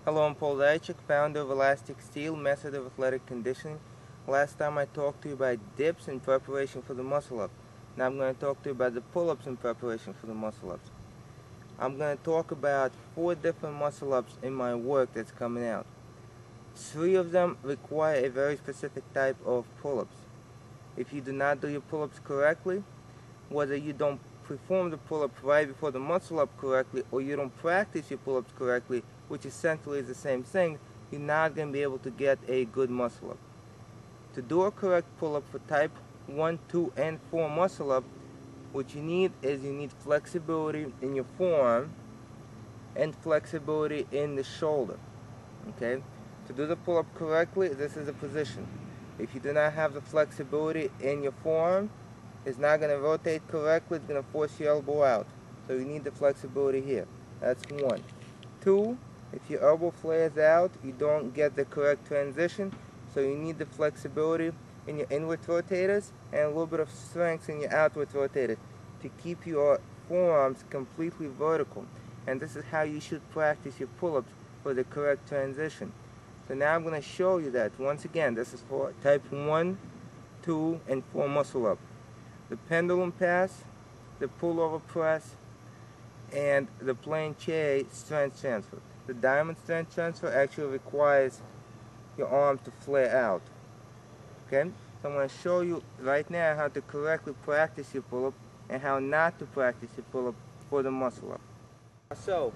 Hello, I'm Paul Zaychik, founder of Elastic Steel, method of athletic conditioning. Last time I talked to you about dips in preparation for the muscle-up. Now I'm going to talk to you about the pull-ups in preparation for the muscle-ups. I'm going to talk about 4 different muscle-ups in my work that's coming out. 3 of them require a very specific type of pull-ups. If you do not do your pull-ups correctly, whether you don't perform the pull-up right before the muscle-up correctly or you don't practice your pull-ups correctly, which essentially is the same thing, you're not going to be able to get a good muscle-up. To do a correct pull-up for type 1, 2, and 4 muscle-up, what you need is you need flexibility in your forearm and flexibility in the shoulder. Okay? To do the pull-up correctly, this is a position. If you do not have the flexibility in your forearm, it's not going to rotate correctly, it's going to force your elbow out. So you need the flexibility here. That's 1. 2, if your elbow flares out, you don't get the correct transition, so you need the flexibility in your inward rotators and a little bit of strength in your outward rotators to keep your forearms completely vertical. And this is how you should practice your pull-ups for the correct transition. So now I'm going to show you that. Once again, this is for type 1, 2, and 4 muscle-up. The pendulum pass, the pullover press, and the plain chair strength transfer. The diamond strength transfer actually requires your arms to flare out. Okay? So I'm going to show you right now how to correctly practice your pull-up and how not to practice your pull-up for the muscle-up. So,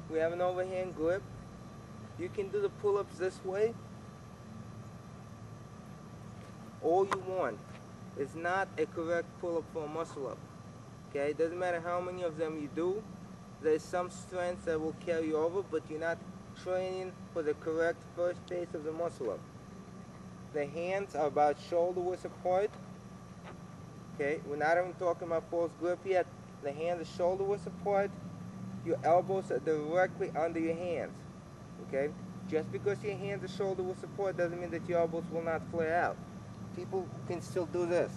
we have an overhand grip. You can do the pull-ups this way all you want. It's not a correct pull-up for a muscle-up. Okay, it doesn't matter how many of them you do. There's some strength that will carry you over, but you're not training for the correct first base of the muscle-up. The hands are about shoulder width apart. Okay, we're not even talking about false grip yet. The hands are shoulder width apart. Your elbows are directly under your hands. Okay, just because your hands are shoulder width apart doesn't mean that your elbows will not flare out. People can still do this.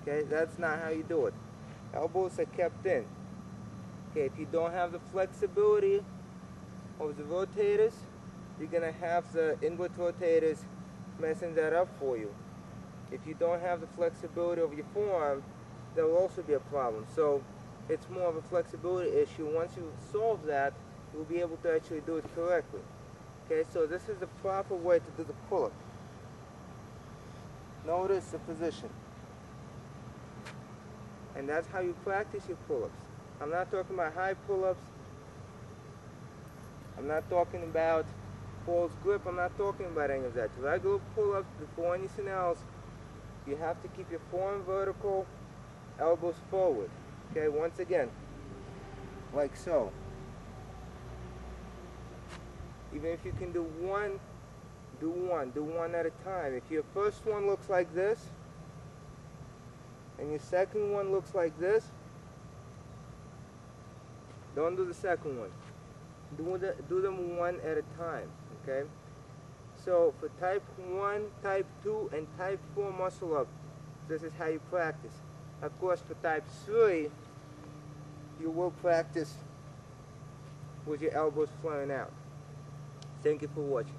Okay, that's not how you do it. Elbows are kept in. Okay, if you don't have the flexibility of the rotators, you're going to have the inward rotators messing that up for you. If you don't have the flexibility of your forearm, there will also be a problem. So it's more of a flexibility issue. Once you solve that, you'll be able to actually do it correctly. Okay, so this is the proper way to do the pull-up. Notice the position. And that's how you practice your pull-ups. I'm not talking about high pull-ups. I'm not talking about false grip. I'm not talking about any of that. Regular pull-ups, before anything else, you have to keep your forearm vertical, elbows forward. Okay, once again, like so. Even if you can do one, do one at a time. If your first one looks like this, and your second one looks like this, don't do the second one. Do them one at a time, okay? So for type 1, type 2, and type 4 muscle up, this is how you practice. Of course, for type 3, you will practice with your elbows flaring out. Thank you for watching.